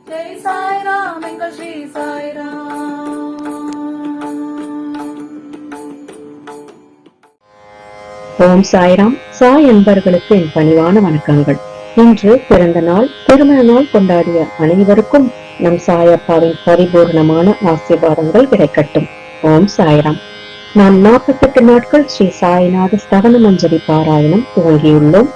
ஜெய் சாய்ராம் எங்கள் ஸ்ரீ சாய்ராம். ஓம் சாய்ராம். சாய் அன்பர்களுக்கு என் பணிவான வணக்கங்கள். இன்று பிறந்த நாள், திருமண நாள் கொண்டாடிய அனைவருக்கும் நம் சாயப்பாவின் பரிபூர்ணமான ஆசீர்வாதங்கள் கிடைக்கட்டும். ஓம் சாய்ராம். நாம் 48 நாட்கள் ஸ்ரீ சாய்நாத ஸ்தவன மஞ்சரி பாராயணம் துவங்கியுள்ளோம்.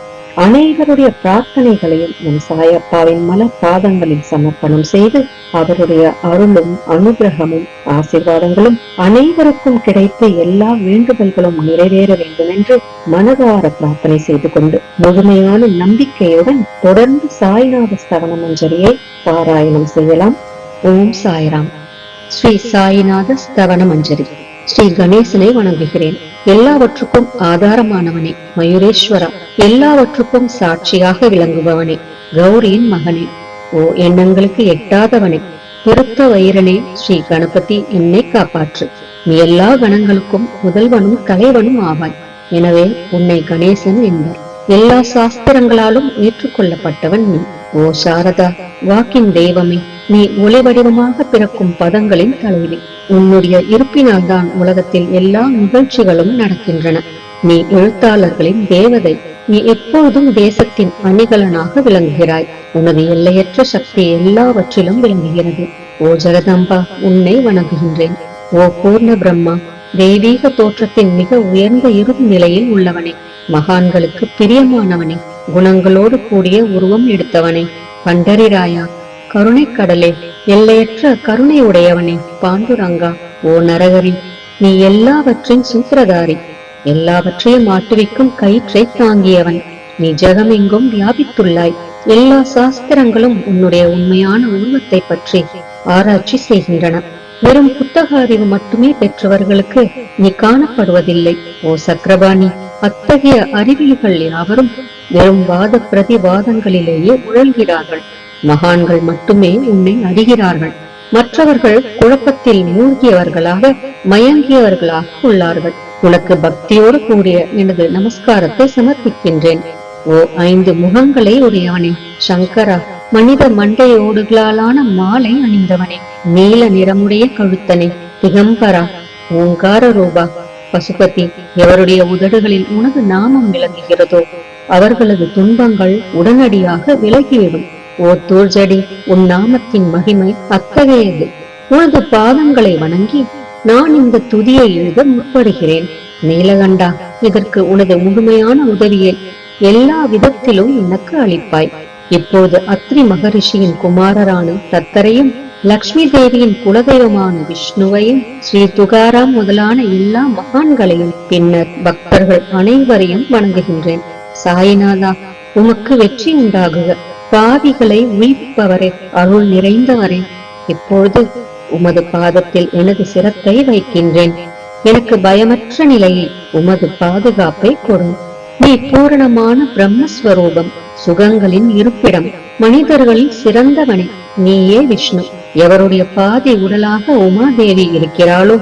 அனைவருடைய பிரார்த்தனைகளையும் நம் சாயப்பாவின் மலர் பாதங்களில் சமர்ப்பணம் செய்து அவருடைய அருளும் அனுகிரகமும் ஆசீர்வாதங்களும் அனைவருக்கும் கிடைத்து எல்லா வேண்டுதல்களும் நிறைவேற வேண்டும் என்று மனதார பிரார்த்தனை செய்து கொண்டு முழுமையான நம்பிக்கையுடன் தொடர்ந்து சாய்நாத ஸ்தவன மஞ்சரியை பாராயணம் செய்யலாம். ஓம் சாய்ராம். ஸ்ரீ சாய்நாத ஸ்தவன மஞ்சரி. ஸ்ரீ கணேசனை வணங்குகிறேன். எல்லாவற்றுக்கும் ஆதாரமானவனே, மயூரேஸ்வரா, எல்லாவற்றுக்கும் சாட்சியாக விளங்குபவனே, கௌரியின் மகனே, ஓ எண்ணங்களுக்கு எட்டாதவனே, பெருத்த வைரனே, ஸ்ரீ கணபதி, என்னை காப்பாற்று. நீ எல்லா கணங்களுக்கும் முதல்வனும் தலைவனும் ஆவாய். எனவே உன்னை கணேசன் என்பர். எல்லா சாஸ்திரங்களாலும் ஏற்றுக்கொள்ளப்பட்டவன் நீ. ஓ சாரதா, வாக்கின் தெய்வமே, நீ ஒளி வடிவமாக பிறக்கும் பதங்களின் தலைவி. உன்னுடைய இருப்பினால் தான் உலகத்தில் எல்லா நிகழ்ச்சிகளும் நடக்கின்றன. நீ எழுத்தாளர்களின் தேவதை. நீ எப்பொழுதும் தேசத்தின் அணிகலனாக விளங்குகிறாய். உனது எல்லையற்ற சக்தி எல்லாவற்றிலும் விளங்குகிறது. ஓ ஜெகதம்பா, உன்னை வணங்குகின்றேன். ஓ பூர்ண பிரம்மா, தெய்வீக தோற்றத்தின் மிக உயர்ந்த இறுதி நிலையில் உள்ளவனே, மகான்களுக்கு பிரியமானவனே, குணங்களோடு கூடிய உருவம் எடுத்தவனே, பண்டரிராயா, கருணை கடலே, எல்லையற்ற கருணை உடையவனே, பாண்டுரங்கா, ஓ நரகரி, நீ எல்லாவற்றின் சூத்திரதாரி, எல்லாவற்றையும் ஆட்டுவிக்கும் கயிற்றை தாங்கியவன். நீ ஜெகமெங்கும் வியாபித்துள்ளாய். எல்லா சாஸ்திரங்களும் உன்னுடைய உண்மையான உருவத்தை பற்றி ஆராய்ச்சி செய்கின்றன. வெறும் புத்தக அறிவு மட்டுமே பெற்றவர்களுக்கு நீ காணப்படுவதில்லை. ஓ சக்கரபாணி, அத்தகைய அறிவியல்கள் யாவரும் வெறும் வாத பிரதிவாதங்களிலேயே உழல்கிறார்கள். மகான்கள் மட்டுமே உன்னை அறிகிறார்கள். மற்றவர்கள் குழப்பத்தில் மூழ்கியவர்களாக மயங்கியவர்களாக உள்ளார்கள். உனக்கு பக்தியோடு கூடிய எனது நமஸ்காரத்தை சமர்ப்பிக்கின்றேன். ஓ 5 முகங்களை உடையவனே, சங்கரா, மனித மண்டையோடுகளாலான மாலை அணிந்தவனே, நீல நிறமுடைய கழுத்தனே, திகம்பரா, ஓங்கார ரூபா, பசுபதி, எவருடைய உதடுகளில் உனது நாமம் விளங்குகிறதோ அவர்களது துன்பங்கள் உடனடியாக விலகிவிடும். ஓ தூர்ஜடி, உன் நாமத்தின் மகிமை அத்தகையது. உனது பாதங்களை வணங்கி நான் இந்த துதியை எழுத முற்படுகிறேன். நீலகண்டா, இதற்கு உனது முழுமையான உதவியை எல்லா விதத்திலும் எனக்கு அளிப்பாய். இப்போது அத்ரி மகரிஷியின் குமாரரான தத்தரையும், லக்ஷ்மி தேவியின் குலதெய்வமான விஷ்ணுவையும், ஸ்ரீ துகாராம் முதலான எல்லா மகான்களையும், பின்னர் பக்தர்கள் அனைவரையும் வணங்குகின்றேன். சாய்நாதா, உமக்கு வெற்றி உண்டாகுக. பாவிகளை உயிர்ப்பவரே, அருள் நிறைந்தவரே, இப்பொழுது உமது பாதத்தில் எனது சிரத்தை வைக்கின்றேன். எனக்கு பயமற்ற நிலையில் உமது பாதுகாப்பை கொடும். நீ பூரணமான பிரம்மஸ்வரூபம், சுகங்களின் இருப்பிடம், மனிதர்களில் சிறந்தவனே. நீயே விஷ்ணு. எவருடைய பாதி உடலாக உமாதேவி இருக்கிறாளோ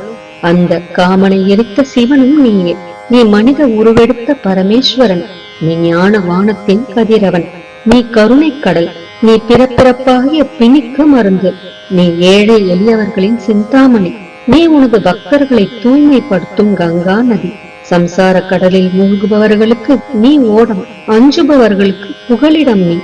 அந்த காமனை எரித்த சிவனும் நீயே. நீ மனித உருவெடுத்த பரமேஸ்வரன். நீ ஞான வானத்தின் கதிரவன். நீ கருணை கடல். நீ பிறப்பிறப்பாகிய பிணிக்கு மருந்து. நீ ஏழை எளியவர்களின் சிந்தாமணி. நீ உனது பக்தர்களை தூய்மைப்படுத்தும் கங்கா நதி. சம்சார கடலில் மூழ்குபவர்களுக்கு நீ ஓடம், அஞ்சுபவர்களுக்கு புகலிடம் நீ.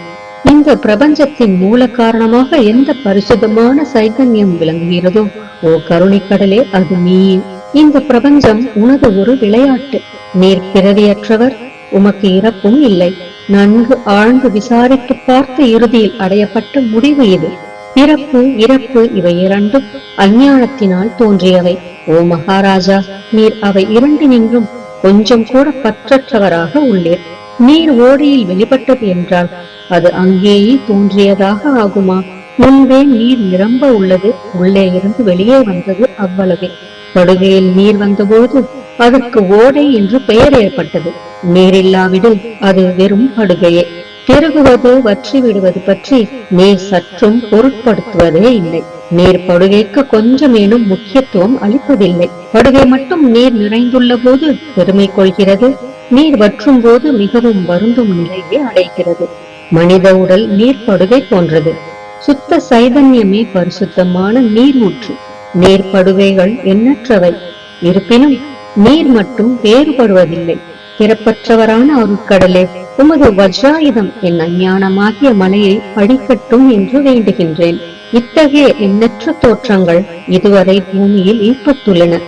இந்த பிரபஞ்சத்தின் மூல காரணமாக எந்த பரிசுத்தமான சைதன்யம் விளங்குகிறதோ ஓ கருணை கடலே, அது நீயே. இந்த பிரபஞ்சம் உனது ஒரு விளையாட்டு. நீர் பிறவியற்றவர், உமக்கு இறப்பும் இல்லை. நன்கு ஆழ்ந்து விசாரித்து பார்த்து இறுதியில் அடையப்பட்ட முடிவு இது. பிறப்பு இறப்பு இவை இரண்டும் அஞ்ஞானத்தினால் தோன்றியவை. ஓ மகாராஜா, நீர் அவை இரண்டினின்றும் கொஞ்சம் கூட பற்றற்றவராக உள்ளீர். நீர் ஓடையில் வெளிப்பட்டது என்றால் அது அங்கேயே தோன்றியதாக ஆகுமா? முன்பே நீர் நிரம்ப உள்ளது, உள்ளே இருந்து வெளியே வந்தது, அவ்வளவே. படுகையில் நீர் வந்தபோது அதற்கு ஓடை என்று பெயர் ஏற்பட்டது. நீரில்லாவிடில் அது வெறும் படுகையே. பெருகுவது வற்றி விடுவது பற்றி நீர் சற்றும் பொருட்படுத்துவதே இல்லை. நீர் படுகைக்கு கொஞ்சமேனும் முக்கியத்துவம் அளிப்பதில்லை. படுகை மட்டும் நீர் நிறைந்துள்ள போது பெருமை கொள்கிறது. நீர் வற்றும் போது மிகவும் வருந்தும் நிலையை அடைகிறது. மனித உடல் நீர் படுகை போன்றது. சுத்த சைதன்யமே பரிசுத்தமான நீர் ஊற்று. நீர்ப்படுவைகள் எண்ணற்றவை, இருப்பினும் நீர் மட்டும் வேறுபடுவதில்லை. பிறப்பற்றவரான அருட்கடலே, உமது வஜ்ராயுதம் என் அஞ்ஞானமாகிய மலையை அடிக்கட்டும் என்று வேண்டுகின்றேன். இத்தகைய எண்ணற்ற தோற்றங்கள் இதுவரை பூமியில் ஏற்பட்டுள்ளன,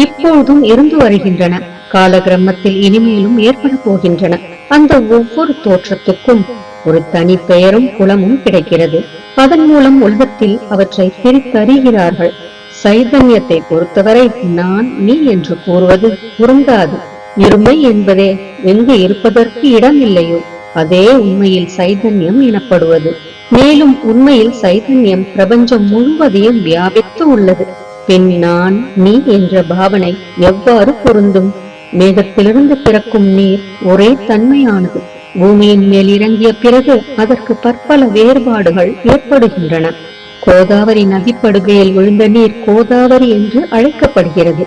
இப்பொழுதும் இருந்து வருகின்றன, காலகிரமத்தில் இனிமேலும் ஏற்பட போகின்றன. அந்த ஒவ்வொரு தோற்றத்துக்கும் ஒரு தனி பெயரும் குலமும் கிடைக்கிறது. அதன் மூலம் உலகத்தில் அவற்றை பிரித்தறிகிறார்கள். சைதன்யத்தை பொறுத்தவரை நான் நீ என்று கூறுவது பொருந்தாது. இருமை என்பதே எங்கு இருப்பதற்கு இடமில்லையோ அதே உண்மையில் சைதன்யம் எனப்படுவது. மேலும் உண்மையில் சைதன்யம் பிரபஞ்சம் முழுவதையும் வியாபித்து உள்ளது. பின் நான் நீ என்ற பாவனை எவ்வாறு பொருந்தும்? மேகத்திலிருந்து பிறக்கும் நீர் ஒரே தன்மையானது. பூமியின் மேல் இறங்கிய பிறகு அதற்கு பற்பல வேறுபாடுகள் ஏற்படுகின்றன. கோதாவரி நதிப்படுகையில் விழுந்த நீர் கோதாவரி என்று அழைக்கப்படுகிறது.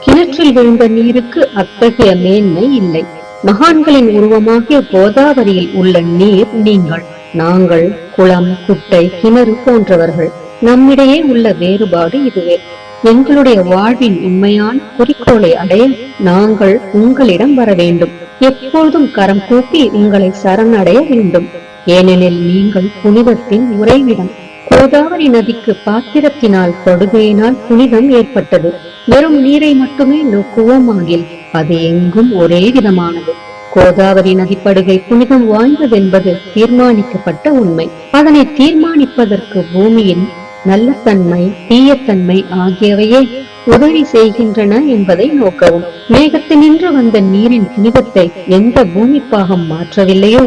கிணற்றில் விழுந்த நீருக்கு அத்தகைய மேன்மை இல்லை. மகான்களின் உருவமாகிய கோதாவரியில் உள்ள நீர் நீங்கள். நாங்கள் குளம், குட்டை, கிணறு போன்றவர்கள். நம்மிடையே உள்ள வேறுபாடு இதுவே. எங்களுடைய வாழ்வின் உண்மையான குறிக்கோளை அடைய நாங்கள் உங்களிடம் வர வேண்டும். எப்பொழுதும் கரம் கூப்பி உங்களை சரணடைய வேண்டும். ஏனெனில் நீங்கள் புனிதத்தின் உறைவிடம். கோதாவரி நதிக்கு பாத்திரத்தினால் படுகையினால் புனிதம் ஏற்பட்டது. வெறும் நீரை மட்டுமே நோக்குவோமாகில் அது எங்கும் ஒரே விதமானது. கோதாவரி நதிப்படுகை புனிதம் வாய்ந்ததென்பது தீர்மானிக்கப்பட்ட உண்மை. அதனை தீர்மானிப்பதற்கு பூமியின் நல்ல தன்மை, தீயத்தன்மை ஆகியவையே உதவி செய்கின்றன என்பதை நோக்கவும். மேகத்தினின்று வந்த நீரின் புனிதத்தை எந்த பூமி பாகம் மாற்றவில்லையோ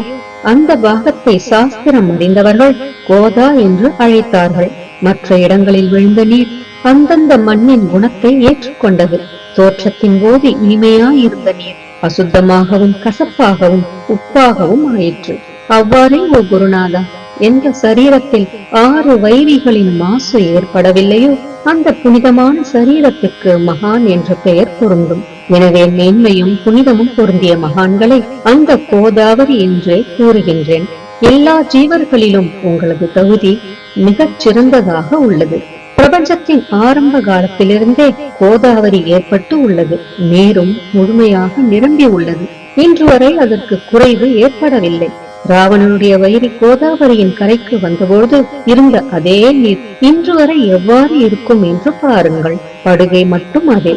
அந்த பாகத்தை சாஸ்திரம் அறிந்தவர்கள் கோதா என்று அழைத்தார்கள். மற்ற இடங்களில் விழுந்த நீர் அந்தந்த மண்ணின் குணத்தை ஏற்றுக்கொண்டது. தோற்றத்தின் போது இனிமையாயிருந்த நீர் அசுத்தமாகவும் கசப்பாகவும் உப்பாகவும் ஆயிற்று. அவ்வாறே ஓ குருநாதா, எந்த சரீரத்தில் 6 வைரிகளின் மாசு ஏற்படவில்லையோ அந்த புனிதமான சரீரத்துக்கு மகான் என்ற பெயர் பொருந்தும். எனவே மேன்மையும் புனிதமும் பொருந்திய மகான்களை அந்த கோதாவரி என்றே கூறுகின்றேன். எல்லா ஜீவர்களிலும் உங்களது தகுதி மிகச் சிறந்ததாக உள்ளது. பிரபஞ்சத்தின் ஆரம்ப காலத்திலிருந்தே கோதாவரி ஏற்பட்டு உள்ளது. நீரும் முழுமையாக நிரம்பி உள்ளது. இன்று வரை அதற்கு குறைவு ஏற்படவில்லை. ராவணனுடைய வயிறு கோதாவரியின் கரைக்கு வந்தபோது இருந்த அதே நீர் இன்று வரை எவ்வாறு இருக்கும் என்று பாருங்கள். படுகை மட்டும் அதே.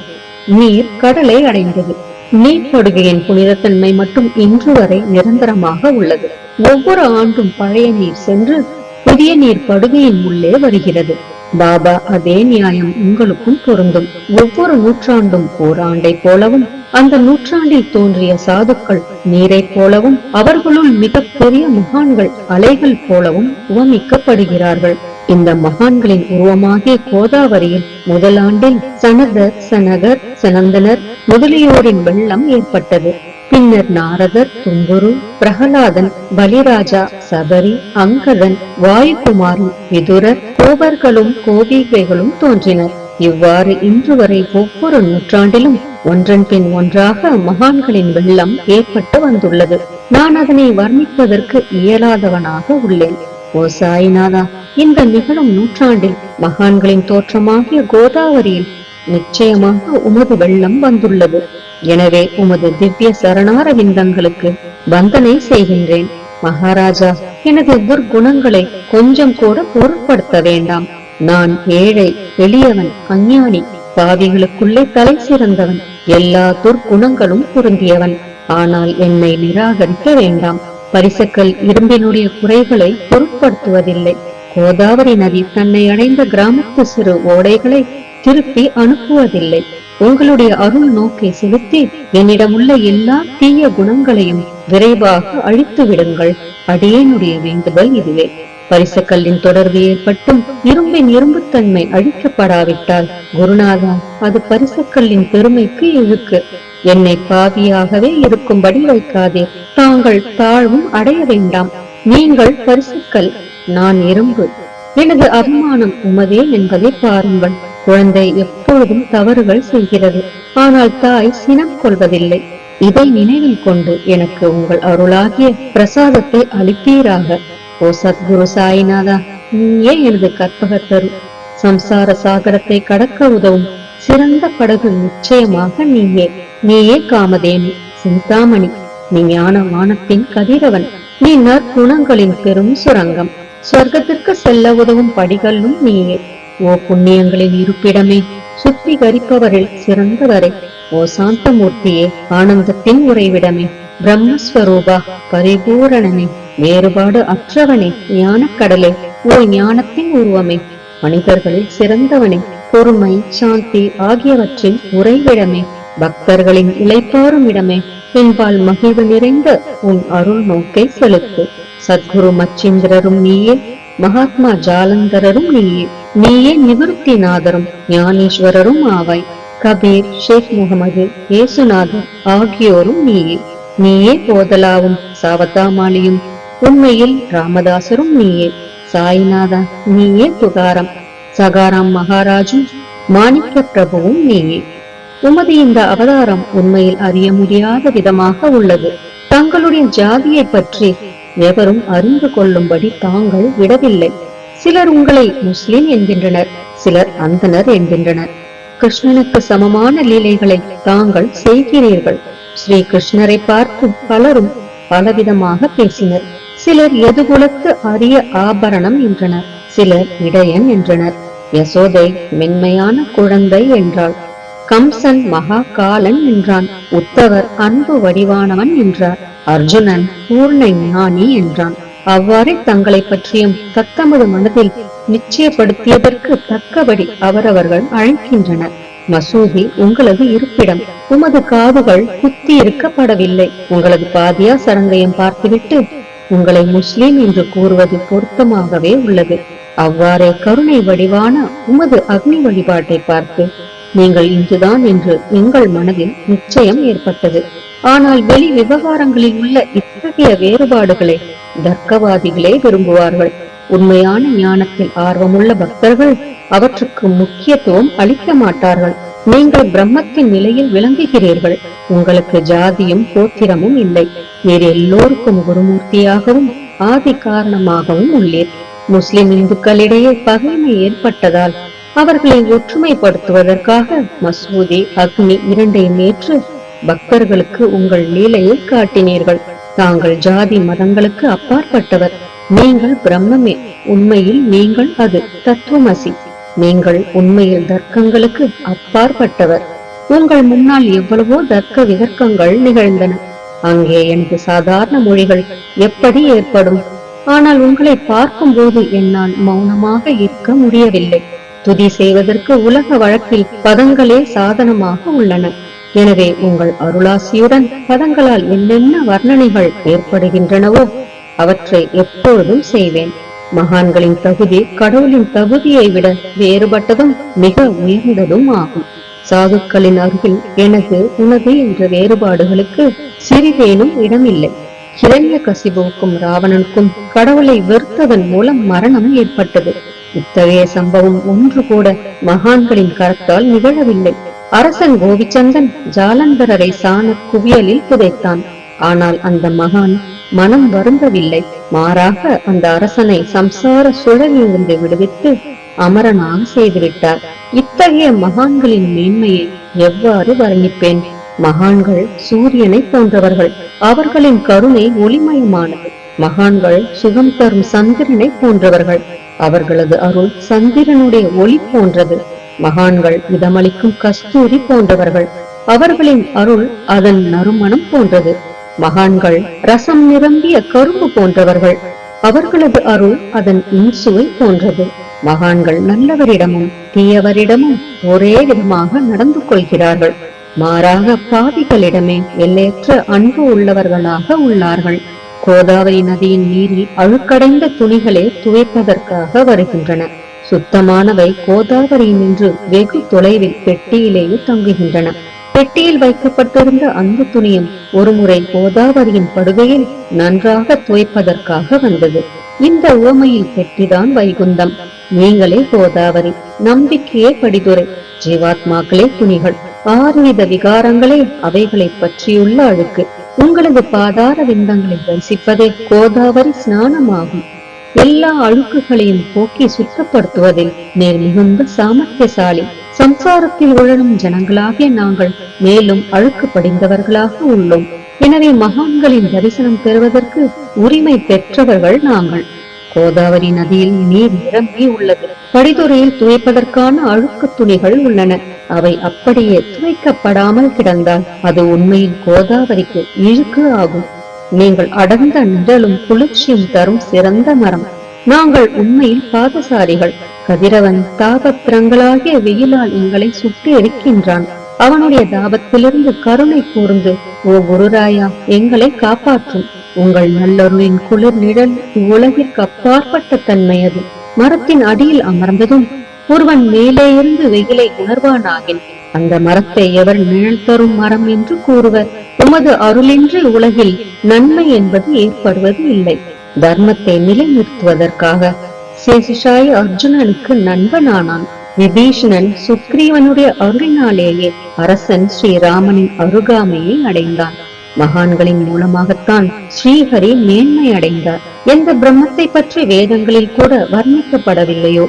நீர் கடலை அடைந்தது. நீர்ப்படுகையின் புனிதத்தன்மை மட்டும் இன்று வரை நிரந்தரமாக உள்ளது. ஒவ்வொரு ஆண்டும் பழைய நீர் சென்று புதிய நீர் படுகையின் உள்ளே வருகிறது. பாபா, அதே நியாயம் உங்களுக்கும் பொருந்தும். ஒவ்வொரு நூற்றாண்டும் ஓராண்டை போலவும் அந்த நூற்றாண்டில் தோன்றிய சாதுக்கள் நீரை போலவும் அவர்களுள் மிக பெரிய மகான்கள் அலைகள் போலவும் உவமிக்கப்படுகிறார்கள். இந்த மகான்களின் உருவமாகிய கோதாவரியில் முதலாண்டில் சனதர், சனகர், சனந்தனர் முதலியோரின் வெள்ளம் ஏற்பட்டது. பின்னர் நாரதர், தும்புரு, பிரகலாதன், பலிராஜா, சபரி, அங்கதன், வாயுகுமாரன், விதுரர், கோபர்களும் கோபிகைகளும் தோன்றினர். இவ்வாறு இன்று வரை ஒவ்வொரு நூற்றாண்டிலும் ஒன்றன் பின் ஒன்றாக மகான்களின் வெள்ளம் ஏற்பட்டு வந்துள்ளது. நான் அதனை வர்ணிப்பதற்கு இயலாதவனாக உள்ளேன். ஓ சாய்நாதா, இந்த நிகழும் நூற்றாண்டில் மகான்களின் தோற்றமாகிய கோதாவரியில் நிச்சயமாக உமது வெள்ளம் வந்துள்ளது. எனவே உமது திவ்ய சரணார விந்தங்களுக்கு வந்தனை செய்கின்றேன். மகாராஜா, எனது துர்குணங்களை கொஞ்சம் கூட பொருட்படுத்த வேண்டாம். நான் ஏழை, எளியவன், அஞ்ஞானி, பாவிகளுக்குள்ளே தலை சிறந்தவன், எல்லா துர்குணங்களும் பொருந்தியவன். ஆனால் என்னை நிராகரிக்க வேண்டாம். பரிசக்கல் இரும்பினுடைய குறைகளை பொருட்படுத்துவதில்லை. கோதாவரி நதி தன்னை அடைந்த கிராமத்து சிறு ஓடைகளை திருப்பி அனுப்புவதில்லை. உங்களுடைய அருள் நோக்கை செலுத்தி என்னிடமுள்ள எல்லா தீய குணங்களையும் விரைவாக அழித்து விடுங்கள். அடியேனுடைய வேண்டுதல் இதுவே. பரிசக்கல்லின் தொடர்பு ஏற்பட்டும் இரும்பின் இரும்புத்தன்மை அழிக்கப்படாவிட்டால் குருநாதா, அது பரிசக்கல்லின் பெருமைக்கு இழுக்கு. என்னை பாவியாகவே இருக்கும்படி வைக்காதே. தாங்கள் தாழ்வும் அடைய வேண்டாம். நீங்கள் பரிசக்கல், நான் இரும்பு. எனது அபிமானம் உமதே என்பதை பாருங்கள். குழந்தை எப்பொழுதும் தவறுகள் செய்கிறது, ஆனால் தாய் சினம் கொள்வதில்லை. இதை நினைவில் கொண்டு எனக்கு உங்கள் அருளாகிய பிரசாதத்தை அளிப்பீராக. ஓ சத்குரு சாய்நாதா, நீயே எனது கற்பகத்தரு. சம்சார சாகரத்தை கடக்க உதவும் சிறந்த படகு நிச்சயமாக நீயே. நீயே காமதேனு, சிந்தாமணி. நீ ஞான வானத்தின் கதிரவன். நீ நற்குணங்களின் பெரும் சுரங்கம். சொர்க்கத்திற்கு செல்ல உதவும் படிகளும் நீயே. ஓ புண்ணியங்களின் இருப்பிடமே, சுத்திகரிப்பவரில் சிறந்தவரே. ஓ சாந்தமூர்த்தியே, ஆனந்தத்தின் உறைவிடமே. பிரம்மஸ்வரூபா, பரிபூரணனே, வேறுபாடு அற்றவனே, ஞானக்கடலே. ஓ ஞானத்தின் உருவமே, மனிதர்களில் சிறந்தவனே, பொறுமை சாந்தி ஆகியவற்றின் உறைவிடமே, பக்தர்களின் இளைப்பாறும் இடமே. என்பால் மகிழ்வு நிறைந்த உன் அருள் நோக்கை செலுத்து. சத்குரு மச்சிந்திரரும் நீயே, மகாத்மா ஜாலந்தரரும் நீயே. நீயே நிவர்த்திநாதரும் ஞானேஸ்வரரும் ஆவாய். கபீர், ஷேக் முகமது, ஏசுநாதர் ஆகியோரும் நீயே. நீயே போதலாவும் சாவதாமாலியும், உண்மையில் ராமதாசரும் நீயே. சாய்நாதா நீயே. துகாரம், சகாராம் மகாராஜும் மாணிக்க பிரபுவும் நீயே. உமது இந்த அவதாரம் உண்மையில் அறிய முடியாத விதமாக உள்ளது. தங்களுடைய ஜாதியை பற்றி எவரும் அறிந்து கொள்ளும்படி தாங்கள் விடவில்லை. சிலர் உங்களை முஸ்லிம் என்கின்றனர், சிலர் அந்தனர் என்கின்றனர். கிருஷ்ணனுக்கு சமமான லீலைகளை தாங்கள் செய்கிறீர்கள். ஸ்ரீ கிருஷ்ணரை பார்த்து பலரும் பலவிதமாக பேசினர். சிலர் எதுகுலத்து அரிய ஆபரணம் என்றனர், சிலர் இடையன் என்றனர். யசோதை மென்மையான குழந்தை என்றாள். கம்சன் மகா காலன் என்றான். உத்தவர் அன்பு வடிவானவன் என்றார். அர்ஜுனன் பூர்ண ஞானி என்றான். அவ்வாறே தங்களை பற்றியும் தத்தமது மனதில் நிச்சயப்படுத்தியதற்கு தக்கபடி அவரவர்கள் அழைக்கின்றனர். மசூதி உங்களது இருப்பிடம். உமது காதுகள் குத்தி இருக்கப்படவில்லை. உங்களது பாதியா சரங்கையும் பார்த்துவிட்டு உங்களை முஸ்லிம் என்று கூறுவது பொருத்தமாகவே உள்ளது. அவ்வாறே கருணை வடிவான உமது அக்னி வழிபாட்டை பார்த்து நீங்கள் இன்றுதான் என்று எங்கள் மனதில் நிச்சயம் ஏற்பட்டது. ஆனால் வெளி விவகாரங்களில் உள்ள இத்தகைய வேறுபாடுகளை தர்க்கவாதிகளே விரும்புவார்கள். உண்மையான ஞானத்தில் ஆர்வமுள்ள பக்தர்கள் அவற்றுக்கு முக்கியத்துவம் அளிக்க மாட்டார்கள். நீங்கள் பிரம்மத்தின் நிலையில் விளங்குகிறீர்கள். உங்களுக்கு ஜாதியும் கோத்திரமும் இல்லை. நீர் எல்லோருக்கும் குருமூர்த்தியாகவும் ஆதி காரணமாகவும் உள்ளீர். முஸ்லிம் இந்துக்களிடையே பகைமை ஏற்பட்டதால் அவர்களை ஒற்றுமைப்படுத்துவதற்காக மசூதி அக்னி இரண்டையும் ஏற்று பக்தர்களுக்கு உங்கள் லீலையை காட்டினீர்கள். தாங்கள் ஜாதி மதங்களுக்கு அப்பாற்பட்டவர். நீங்கள் பிரம்மமே. உண்மையில் நீங்கள் அது தத்துவமசி. நீங்கள் உண்மையில் தர்க்கங்களுக்கு அப்பாற்பட்டவர். உங்கள் முன்னால் எவ்வளவோ தர்க்க விதர்க்கங்கள் நிகழ்ந்தன. அங்கே எனக்கு சாதாரண மொழிகள் எப்படி ஏற்படும்? ஆனால் உங்களை பார்க்கும் போது என்னால் மௌனமாக இருக்க முடியவில்லை. துதி செய்வதற்கு உலக வழக்கில் பதங்களே சாதனமாக உள்ளன. எனவே உங்கள் அருளாசியுடன் பதங்களால் என்னென்ன வர்ணனைகள் ஏற்படுகின்றனவோ அவற்றை எப்பொழுதும் செய்வேன். மகான்களின் தகுதி கடவுளின் தகுதியை விட வேறுபட்டதும் மிக உயர்ந்ததும் ஆகும். சாதுக்களின் அருகில் எனது உனது என்ற வேறுபாடுகளுக்கு சிறிதேனும் இடமில்லை. கிரண்ய கசிபுவுக்கும் ராவணனுக்கும் கடவுளை வெறுத்ததன் மூலம் மரணம் ஏற்பட்டது. இத்தகைய சம்பவம் ஒன்று கூட மகான்களின் கரத்தால் நிகழவில்லை. அரசன் கோவிச்சந்தன் ஜாலந்தரரை சாண குவியலில் புதைத்தான். ஆனால் அந்த மகான் மனம் வருந்தவில்லை. மாறாக அந்த அரசனை சம்சார சுழலிலிருந்து விடுவித்து அமரனாக செய்துவிட்டார். இத்தகைய மகான்களின் மேன்மையை எவ்வாறு வர்ணிப்பேன்? மகான்கள் சூரியனை போன்றவர்கள். அவர்களின் கருணை ஒளிமயமானது. மகான்கள் சுகம் தரும் சந்திரனை போன்றவர்கள். அவர்களது அருள் சந்திரனுடைய ஒளி போன்றது. மகான்கள் இதமளிக்கும் கஸ்தூரி போன்றவர்கள். அவர்களின் அருள் அதன் நறுமணம் போன்றது. மகான்கள் ரசம் நிரம்பிய கரும்பு போன்றவர்கள். அவர்களது அருள் அதன் இன்சுவை போன்றது. மகான்கள் நல்லவரிடமும் தீயவரிடமும் ஒரே விதமாக நடந்து கொள்கிறார்கள். மாறாக பாவிகளிடமே எல்லையற்ற அன்பு உள்ளவர்களாக உள்ளார்கள். கோதாவரி நதியின் நீரில் அழுக்கடைந்த துணிகளே துவைப்பதற்காக வருகின்றன. சுத்தமானவை கோதாவரியினின்று வெகு தொலைவில் பெட்டியிலேயே தங்குகின்றன. பெட்டியில் வைக்கப்பட்டிருந்த அந்த துணியும் ஒருமுறை கோதாவரியின் படுகையில் நன்றாக துவைப்பதற்காக வந்தது. இந்த உவமையில் பெட்டிதான் வைகுந்தம். நீங்களே கோதாவரி, நம்பிக்கையே படிதுரை, ஜீவாத்மாக்களே துணிகள். 6 வித விகாரங்களே அவைகளை பற்றியுள்ள அழுக்கு. உங்களது பாதார விந்தங்களை தரிசிப்பதே கோதாவரி ஸ்நானமாகும். எல்லா அழுக்குகளையும் போக்கி சுத்தப்படுத்துவதில் நீர் மிகுந்த சாமர்த்தியசாலி. சம்சாரத்தில் உழலும் ஜனங்களாகிய நாங்கள் மேலும் அழுக்கு படிந்தவர்களாக உள்ளோம். எனவே மகான்களின் தரிசனம் பெறுவதற்கு உரிமை பெற்றவர்கள் நாங்கள். கோதாவரி நதியில் நீர் நிரம்பி உள்ளது. படித்துறையில் துவைப்பதற்கான அழுக்கு துணிகள் உள்ளன. அவை அப்படியே துவைக்கப்படாமல் கிடந்தால் அது உண்மையில் கோதாவரிக்கு இழுக்கு ஆகும். நீங்கள் அடர்ந்த நிழலும் குளிர்ச்சியும் தரும் சிறந்த மரம். நாங்கள் உண்மையில் பாதசாரிகள். கதிரவன் தாபத்திரங்களாகிய வெயிலால் எங்களை சுட்டு எரிக்கின்றான். அவனுடைய தாபத்திலிருந்து கருணை கூர்ந்து, ஓ குருராயா, எங்களை காப்பாற்றும். உங்கள் நல்லருளின் குளிர் நிழல் இவ்வுலகிற்கு அப்பாற்பட்ட தன்மை அது. மரத்தின் அடியில் அமர்ந்ததும் ஒருவன் மேலே இருந்து வெயிலை உணர்வானாகின் அந்த மரத்தை எவர் நிழல் தரும் மரம் என்று கூறுவர். உமது அருளின்றி உலகில் நன்மை என்பது ஏற்படுவது இல்லை. தர்மத்தை நிலைநிறுத்துவதற்காக சேஷிஷாய் அர்ஜுனனுக்கு நண்பனானான். விபீஷணன் சுக்ரீவனுடைய அருளினாலேயே அரசன் ஸ்ரீராமனின் அருகாமையை அடைந்தான். மகான்களின் மூலமாகத்தான் ஸ்ரீஹரி மேன்மை அடைந்தார். எந்த பிரம்மத்தை பற்றி வேதங்களில் கூட வர்ணிக்கப்படவில்லையோ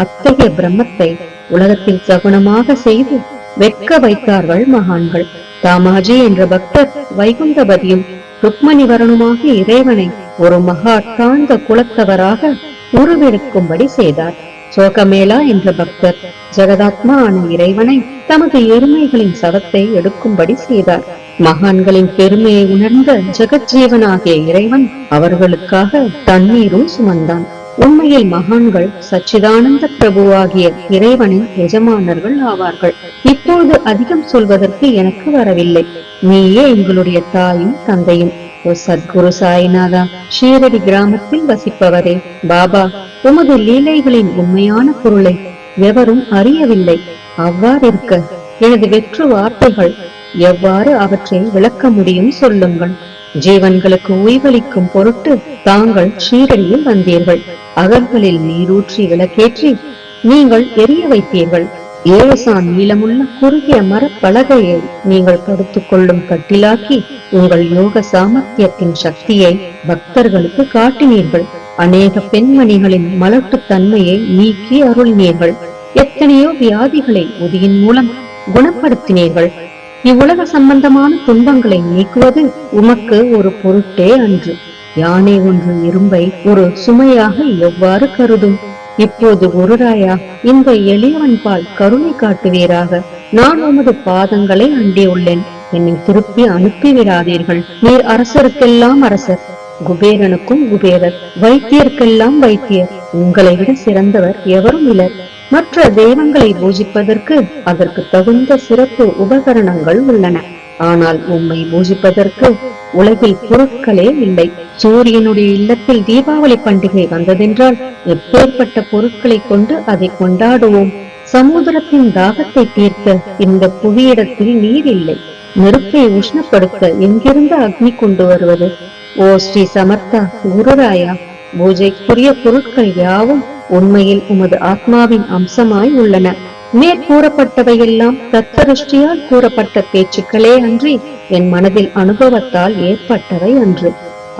அத்தகைய பிரம்மத்தை உலகத்தில் சகுனமாக செய்து வெட்க வைத்தார்கள் மகான்கள். தாமாஜி என்ற பக்தர் வைகுந்தபதியும் ருக்மணி வரணுமாக இறைவனை ஒரு மகா தாழ்ந்த குலத்தவராக உருவெடுக்கும்படி செய்தார். சோகமேளா என்ற பக்தர் ஜெகதாத்மா ஆன இறைவனை தமது எருமைகளின் சவத்தை எடுக்கும்படி செய்தார். மகான்களின் பெருமையை உணர்ந்த ஜெகஜீவனாகிய இறைவன் அவர்களுக்காக தண்ணீரும் சுமந்தான். உண்மையில் மகான்கள் சச்சிதானந்த பிரபுவாகிய இறைவனின் எஜமானர்கள் ஆவார்கள். இப்போது அதிகம் சொல்வதற்கு எனக்கு வரவில்லை. நீயே எங்களுடைய தாயும் தந்தையும். ஓ சத்குரு சாய்நாதா, ஷீரடி கிராமத்தில் வசிப்பவரே, பாபா, உமது லீலைகளின் உண்மையான பொருளை எவரும் அறியவில்லை. அவ்வாறிருக்க எனது வெற்று வார்த்தைகள் எவ்வாறு அவற்றை விளக்க முடியும் சொல்லுங்கள். ஜீவன்களுக்கு ஓய்வளிக்கும் பொருட்டு தாங்கள் ஷீரடியில் வந்தீர்கள். அகல்களில் நீரூற்றி விளக்கேற்றி நீங்கள் எரிய வைத்தீர்கள். 7 சான் நீளமுள்ள குறுகிய மரப்பலகையை நீங்கள் படுத்துக் கொள்ளும் கட்டிலாக்கி உங்கள் யோக சாமர்த்தியத்தின் சக்தியை பக்தர்களுக்கு காட்டினீர்கள். அநேக பெண்மணிகளின் மலட்டு தன்மையை நீக்கி அருளினீர்கள். எத்தனையோ வியாதிகளை உதியின் மூலம் குணப்படுத்தினீர்கள். இவ்வுலக சம்பந்தமான துன்பங்களை நீக்குவது உமக்கு ஒரு பொருட்டே அன்று. யானை ஒன்று இரும்பை ஒரு சுமையாக எவ்வாறு கருதும்? இப்போது குருராயா, இந்த எளியவன் பால் கருணை காட்டுவீராக. நான் உமது பாதங்களை அண்டியுள்ளேன். என்னை திருப்பி அனுப்பிவிடாதீர்கள். நீர் அரசருக்கெல்லாம் அரசர், குபேரனுக்கும் குபேரர், வைத்தியருக்கெல்லாம் வைத்தியர். உங்களை விட சிறந்தவர் எவரும் இலர். மற்ற தெய்வங்களை பூஜிப்பதற்கு அதற்கு தகுந்த சிறப்பு உபகரணங்கள் உள்ளன. ஆனால் உம்மை பூஜிப்பதற்கு உலகில் பொருட்களே இல்லை. சூரியனுடைய இல்லத்தில் தீபாவளி பண்டிகை வந்ததென்றால் எப்பேற்பட்ட பொருட்களை கொண்டு அதை கொண்டாடுவோம். சமுத்திரத்தின் தாகத்தை தீர்க்க இந்த புவியிடத்தில் நீர் இல்லை. நெருப்பை உஷ்ணப்படுத்த எங்கிருந்து அக்னி கொண்டு வருவது? ஓ ஸ்ரீ சமர்த்தா குருராயா, பூஜைக்குரிய பொருட்கள் யாவும் உண்மையில் உமது ஆத்மாவின் அம்சமாய் உள்ளன. மேற்கூறப்பட்டவையெல்லாம் தத்தருஷ்டியால் கூறப்பட்ட பேச்சுக்களே அன்றி என் மனதில் அனுபவத்தால் ஏற்பட்டவை அன்று.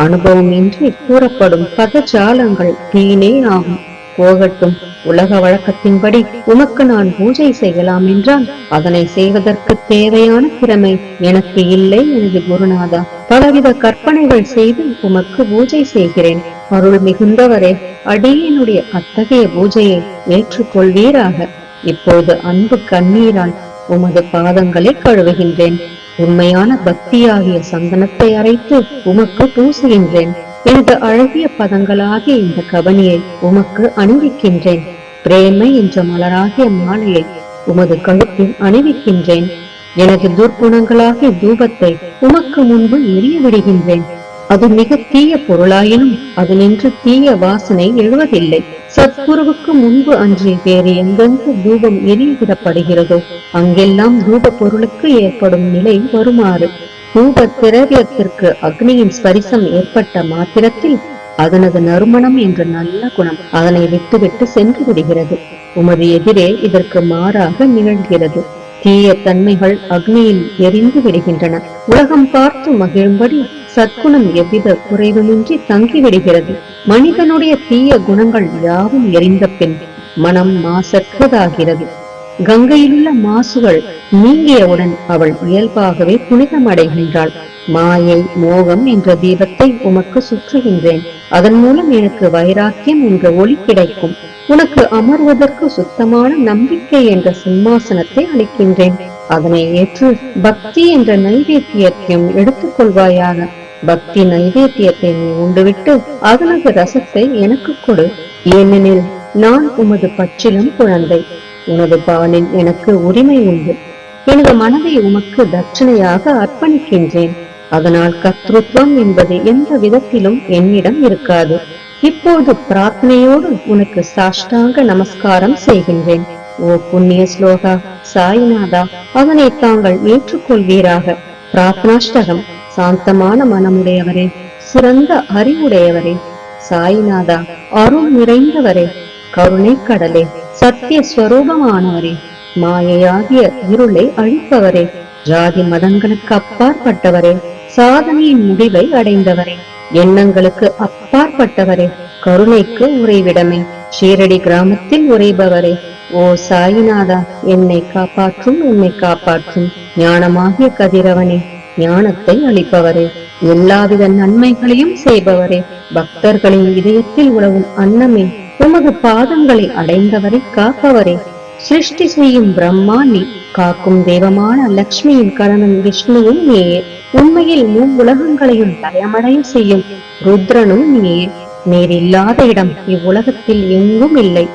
அனுபவம் இன்றி கூறப்படும் பதஜாலங்கள் வீணே ஆகும். போகட்டும். உலக வழக்கத்தின்படி உமக்கு நான் பூஜை செய்யலாம் என்றால் அதனை செய்வதற்கு தேவையான திறமை எனக்கு இல்லை எனது குருநாதா. பலவித கற்பனைகள் செய்து உமக்கு பூஜை செய்கிறேன். அருள் மிகுந்தவரே, அடியனுடைய அத்தகைய பூஜையை ஏற்றுக்கொள்வீராக. இப்போது அன்பு கண்ணீரால் உமது பாதங்களை கழுவுகின்றேன். உண்மையான பக்தியாகிய சந்தனத்தை அரைத்து உமக்கு பூசுகின்றேன். எனது அழகிய பதங்களாகிய இந்த கவனியை உமக்கு அணிவிக்கின்றேன். பிரேமை என்ற மலராகிய மாலையை உமது கழுத்தில் அணிவிக்கின்றேன். எனது துர்க்குணங்களாகிய தூபத்தை உமக்கு முன்பு எரிய விடுகின்றேன். அது மிக தீய பொருளாயினும் அது நின்று தீய வாசனை எழுவதில்லை. சத்குருவுக்கு முன்பு அன்றி வேறு எங்கெங்கு தூபம் எரியவிடப்படுகிறதோ அங்கெல்லாம் தூப பொருளுக்கு ஏற்படும் நிலை வருமாறு தூப திரவியத்திற்கு அக்னியின் ஸ்பரிசம் ஏற்பட்ட மாத்திரத்தில் அதனது நறுமணம் என்ற நல்ல குணம் அதனை விட்டுவிட்டு சென்று விடுகிறது. உமது எதிரே இதற்கு மாறாக நிகழ்கிறது. தீய தன்மைகள் அக்னியில் எரிந்து விடுகின்றன. உலகம் பார்த்து மகிழும்படி சத்குணம் எவ்வித குறைவுமின்றி தங்கிவிடுகிறது. மனிதனுடைய தீய குணங்கள் யாவும் எரிந்த பின் மனம் மாசற்றதாகிறது. கங்கையிலுள்ள மாசுகள் நீங்கியவுடன் அவள் இயல்பாகவே புனிதமடைகின்றாள். மாயை மோகம் என்ற தீபத்தை உமக்கு சுற்றுகின்றேன். அதன் மூலம் எனக்கு வைராக்கியம் என்ற ஒளி கிடைக்கும். உனக்கு அமர்வதற்கு சுத்தமான நம்பிக்கை என்ற சிம்மாசனத்தை அளிக்கின்றேன். அதனை ஏற்று பக்தி என்ற நைவேத்தியத்தையும் எடுத்துக் கொள்வாயாக. பக்தி நைவேத்தியத்தை நீ உண்டுவிட்டு அதனது ரசத்தை எனக்கு கொடு. ஏனெனில் நான் உமது பச்சிலம் குழந்தை. உனது பாலில் எனக்கு உரிமை உண்டு. எனது மனதை உமக்கு தட்சணையாக அர்ப்பணிக்கின்றேன். அதனால் கர்த்தத்துவம் என்பது எந்த விதத்திலும் என்னிடம் இருக்காது. இப்போது பிரார்த்தனையோடு உனக்கு சாஷ்டாங்க நமஸ்காரம் செய்கின்றேன். ஓ புண்ணிய ஸ்லோகா சாய்நாதா, அதனை தாங்கள் ஏற்றுக்கொள்வீராக. பிரார்த்தனாஷ்டகம். சாந்தமான மனமுடையவரே, சிறந்த அறிவுடையவரே, சாய்நாதா, அருள் நிறைந்தவரே, கருணை கடலே, சத்திய ஸ்வரூபமானவரே, மாயையாகிய இருளை அழிப்பவரே, ஜாதி மதங்களுக்கு அப்பாற்பட்டவரே, சாதனையின் முடிவை அடைந்தவரே, எண்ணங்களுக்கு அப்பாற்பட்டவரே, கருணைக்கு உறைவிடமே, ஷீரடி கிராமத்தில் உறைபவரே, ஓ சாயிநாதா, என்னை காப்பாற்றும், என்னை காப்பாற்றும். ஞானமாகிய கதிரவனே, ஞானத்தை அளிப்பவரே, எல்லாவித நன்மைகளையும் செய்பவரே, பக்தர்களின் இதயத்தில் உழவும் அன்னமே, உமது பாதங்களை அடைந்தவரை காப்பவரே, சிருஷ்டி செய்யும் பிரம்மா நீ, காக்கும் தெய்வமான லட்சுமியின் கரணம் விஷ்ணுவும் நீயே, உண்மையில் உலகங்களையும் லயமடைய செய்யும் ருத்ரனும் நீயே. நீர் இல்லாத இடம் இவ்வுலகத்தில் எங்கும் இல்லை.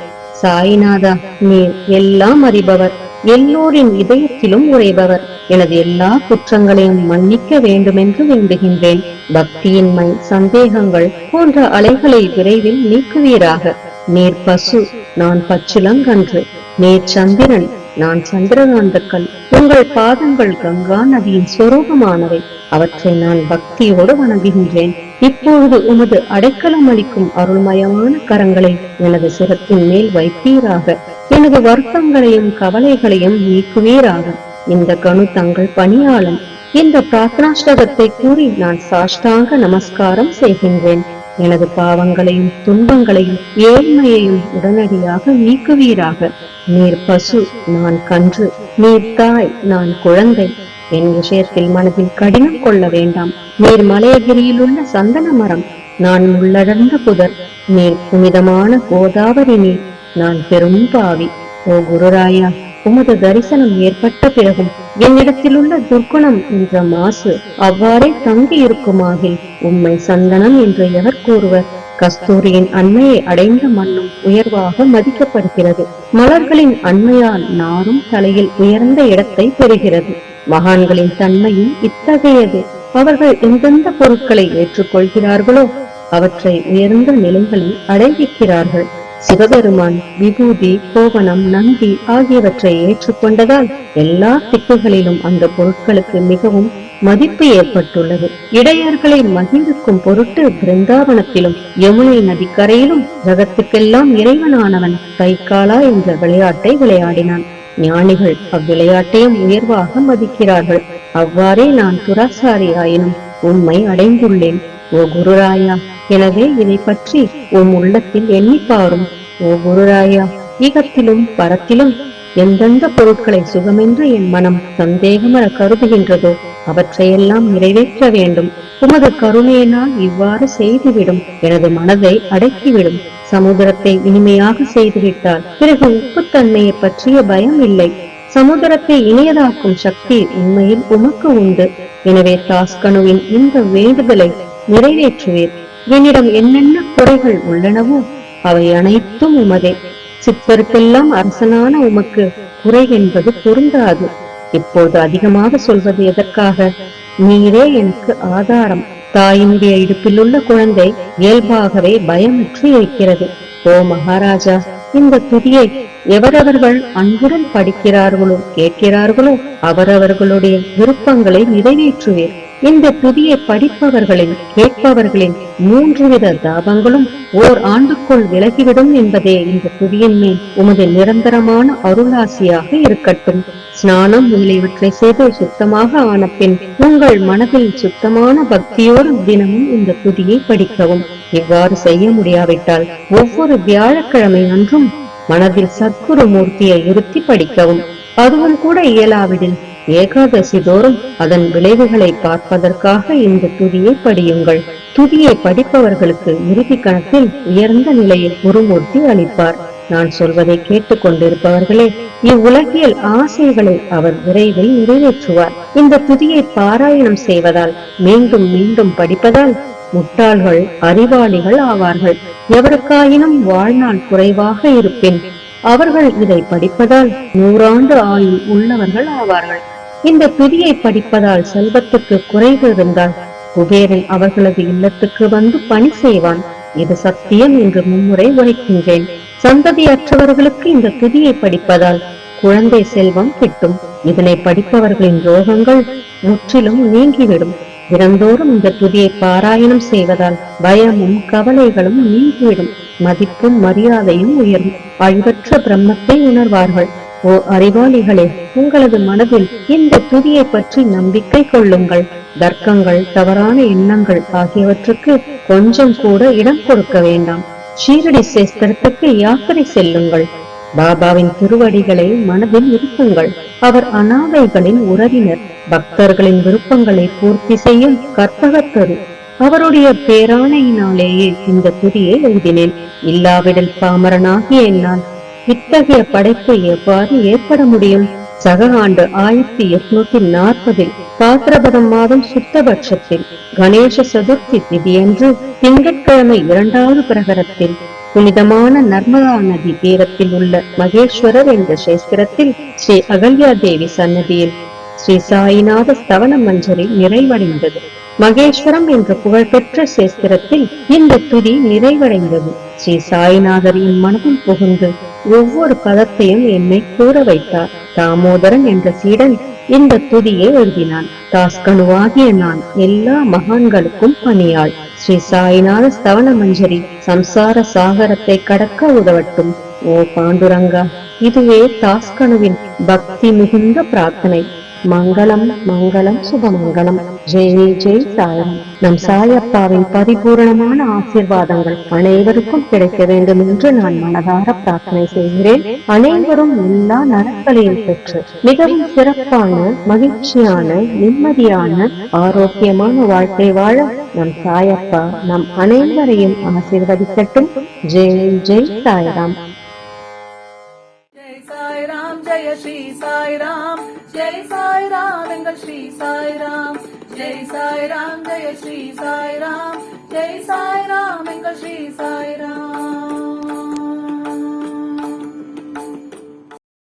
சாய்நாதா, நீர் எல்லாம் அறிபவர், எல்லோரின் இதயத்திலும் உறைபவர். எனது எல்லா குற்றங்களையும் மன்னிக்க வேண்டுமென்று வேண்டுகின்றேன். பக்தியின்மை, சந்தேகங்கள் போன்ற அலைகளை விரைவில் நீக்குவீராக. நீர் பசு, நான் பச்சிலங்கன்று. நீர் சந்திரன், நான் சந்திரகாந்தக்கல். உங்கள் பாதங்கள் கங்கா நதியின் ஸ்வரூபமானவை. அவற்றை நான் பக்தியோடு வணங்குகின்றேன். இப்பொழுது உமது அடைக்கலம் அளிக்கும் அருள்மயமான கரங்களை எனது சிரத்தின் மேல் வைப்பீராக. எனது வருத்தங்களையும் கவலைகளையும் நீக்குவீராக. இந்த கணு தங்கள் பணியாளன். இந்த பிரார்த்தனாஷ்டகத்தை கூறி நான் சாஷ்டாங்க நமஸ்காரம் செய்கின்றேன். எனது பாவங்களையும் துன்பங்களையும் ஏழ்மையையும் உடனடியாக நீக்குவீராக. நீர் பசு, நான் கன்று. நீர் தாய், நான் குழந்தை. என் விஷயத்தில் மனதில் கடினம் கொள்ள வேண்டாம். நீர் மலையகிரியில் உள்ள சந்தன மரம், நான் முள்ளடர்ந்த புதர். நீர் புனிதமான கோதாவரி நீர், நான் பெரும் பாவி. ஓ குருராயா, உமது தரிசனம் ஏற்பட்ட பிறகும் என்னிடத்தில் உள்ள துர்க்குணம் என்ற மாசு அவ்வாறே தங்கி இருக்குமாகில் உம்மை சந்தனம் என்று எவர் கூறுவர்? கஸ்தூரியின் அண்மையை அடைந்த மண்ணும் உயர்வாக மதிக்கப்படுகிறது. மலர்களின் அண்மையால் நாரும் தலையில் உயர்ந்த இடத்தை பெறுகிறது. மகான்களின் தன்மையும் இத்தகையது. அவர்கள் எந்தெந்த பொருட்களை ஏற்றுக்கொள்கிறார்களோ அவற்றை உயர்ந்த நிலைகளில் அடைவிக்கிறார்கள். சிவபெருமான் விபூதி, கோவணம், நந்தி ஆகியவற்றை ஏற்றுக்கொண்டதால் எல்லா திக்குகளிலும் அந்த பொருட்களுக்கு மிகவும் மதிப்பு ஏற்பட்டுள்ளது. இடையர்களை மகிழ்விக்கும் பொருட்டு பிருந்தாவனத்திலும் யமுனை நதிக்கரையிலும் ஜகத்துக்கெல்லாம் இறைவனானவன் தைக்காலா என்ற விளையாட்டை விளையாடினான். ஞானிகள் அவ்விளையாட்டையும் உயர்வாக மதிக்கிறார்கள். அவ்வாறே நான் துராசாரி ஆயினும் உம்மை அடைந்துள்ளேன். ஓ குருராயா, எனவே இதை பற்றி உம் உள்ளத்தில் எண்ணி பாரும். ஓ குருராயா, ஈகத்திலும் பரத்திலும் எந்தெந்த பொருட்களை சுகமென்று என் மனம் சந்தேகமர கருதுகின்றதோ அவற்றையெல்லாம் நிறைவேற்ற வேண்டும். உமது கருணையினால் இவ்வாறு செய்துவிடும். எனது மனதை அடக்கிவிடும். சமுதிரத்தை இனிமையாக செய்துவிட்டால் பிறகு உப்புத்தன்மையை பற்றிய பயம் இல்லை. சமுதிரத்தை இனியதாக்கும் சக்தி உண்மையில் உமக்கு உண்டு. எனவே தாஸ்கனுவின் இந்த வேண்டுதலை நிறைவேற்றுவீர். என்னிடம் என்னென்ன குறைகள் உள்ளனவோ அவை அனைத்தும் உமதே. சித்தருக்கெல்லாம் அரசனான உமக்கு குறை என்பது பொருந்தாது. இப்போது அதிகமாக சொல்வது எதற்காக? நீரே எனக்கு ஆதாரம். தாயினுடைய இடுப்பில் உள்ள குழந்தை இயல்பாகவே பயமுற்று இருக்கிறது. ஓ மகாராஜா, இந்த துதியை எவரவர்கள் அன்புடன் படிக்கிறார்களோ கேட்கிறார்களோ அவரவர்களுடைய விருப்பங்களை நிறைவேற்றுவீர். இந்த துதியை படிப்பவர்களின் கேட்பவர்களின் 3 வித தாபங்களும் ஓர் ஆண்டுக்குள் விலகிவிடும் என்பதே இந்த துதியின் மேல் உமது நிரந்தரமான அருளாசியாக இருக்கட்டும். ஸ்நானம் முதலியவற்றை செய்து சுத்தமாக ஆன பின் உங்கள் மனதில் சுத்தமான பக்தியோடு தினமும் இந்த துதியை படிக்கவும். இவ்வாறு செய்ய முடியாவிட்டால் ஒவ்வொரு வியாழக்கிழமை அன்றும் மனதில் சத்குரு மூர்த்தியை இருத்தி படிக்கவும். அதுவும் கூட இயலாவிடில் ஏகாதசி தோறும் அதன் விளைவுகளை பார்ப்பதற்காக இந்த துதியை படியுங்கள். துதியை படிப்பவர்களுக்கு இறுதி கணத்தில் உயர்ந்த நிலையில் குருமூர்த்தி அளிப்பார். நான் சொல்வதை கேட்டுக் கொண்டிருப்பவர்களே, இவ்வுலகியல் ஆசைகளை அவர் விரைவில் நிறைவேற்றுவார். இந்த துதியை பாராயணம் செய்வதால், மீண்டும் மீண்டும் படிப்பதால் முட்டாள்கள் அறிவாளிகள் ஆவார்கள். எவருக்காயினும் வாழ்நாள் குறைவாக இருப்பின் அவர்கள் இதை படிப்பதால் 100 ஆண்டு ஆயுள் உள்ளவர்கள் ஆவார்கள். இந்த துதியை படிப்பதால் செல்வத்துக்கு குறைவு இருந்தால் குபேரன் அவர்களது இல்லத்துக்கு வந்து பணி செய்வான். இது சத்தியம் என்று மும்முறை உரைக்கின்றேன். சந்ததியற்றவர்களுக்கு இந்த துதியை படிப்பதால் குழந்தை செல்வம் கிட்டும். இதனை படிப்பவர்களின் ரோகங்கள் முற்றிலும் நீங்கிவிடும். தினந்தோறும் இந்த துதியை பாராயணம் செய்வதால் பயமும் கவலைகளும் நீங்கிவிடும். மதிப்பும் மரியாதையும் உயரும். அழிவற்ற பிரம்மத்தை உணர்வார்கள். ஓ அறிவாளிகளே, உங்களது மனதில் இந்த துதியை பற்றி நம்பிக்கை கொள்ளுங்கள். தர்க்கங்கள், தவறான எண்ணங்கள் ஆகியவற்றுக்கு கொஞ்சம் கூட இடம் கொடுக்க வேண்டாம். ஷீரடி சேஸ்திரத்துக்கு யாத்திரை செல்லுங்கள். பாபாவின் திருவடிகளை மனதில் இருக்குங்கள். அவர் அனாதைகளின் உறவினர். பக்தர்களின் விருப்பங்களை பூர்த்தி செய்யும் கற்பகத்தரு. அவருடைய பேராணையினாலேயே இந்த துதியை எழுதினேன். இல்லாவிடல் பாமரனாகிய என்னால் இத்தகைய படைப்பு எவ்வாறு ஏற்பட முடியும்? சக ஆண்டு 1840 பாத்திரபதம் மாதம் சுத்தபட்சத்தில் கணேச சதுர்த்தி திதியன்று திங்கட்கிழமை 2வது பிரகரத்தில் புனிதமான நர்மதா நதி தீரத்தில் உள்ள மகேஸ்வரர் என்ற சேஸ்திரத்தில் ஸ்ரீ அகல்யா தேவி சன்னதியில் ஸ்ரீ சாயிநாத ஸ்தவன மஞ்சரி நிறைவடைந்தது. மகேஸ்வரம் என்ற புகழ்பெற்ற சேஸ்திரத்தில் இந்த துதி நிறைவடைந்தது. ஸ்ரீ சாயிநாதரின் மனதில் புகுந்து ஒவ்வொரு பதத்தையும் என்னை கூற வைத்தார். தாமோதரன் என்ற சீடன் இந்த துதியை எழுதினான். தாஸ்கனுவாகிய நான் எல்லா மகான்களுக்கும் பணியாள். ஸ்ரீ சாயிநாத ஸ்தவன மஞ்சரி சம்சார சாகரத்தை கடக்க உதவட்டும். ஓ பாண்டுரங்கா, இதுவே தாஸ்கனுவின் பக்தி மிகுந்த பிரார்த்தனை. மங்களம் மங்களம் சுபமங்கலம். ஜெய் ஜெய் சாயம். நம் சாயப்பாவின் பரிபூரணமான ஆசீர்வாதங்கள் அனைவருக்கும் கிடைக்க வேண்டும் என்று நான் மனதார பிரார்த்தனை செய்கிறேன். அனைவரும் எல்லா நலன்களையும் பெற்று மிகவும் சிறப்பான, மகிழ்ச்சியான, நிம்மதியான, ஆரோக்கியமான வாழ்க்கை வாழ நம் சாயப்பா நம் அனைவரையும் ஆசீர்வதிக்கட்டும். ஜெய் ஜெய் சாய்ராம். जय श्री साई राम, जय साई राम एंगल श्री साई राम, जय साई राम, जय श्री साई राम, जय साई राम एंगल श्री साई राम.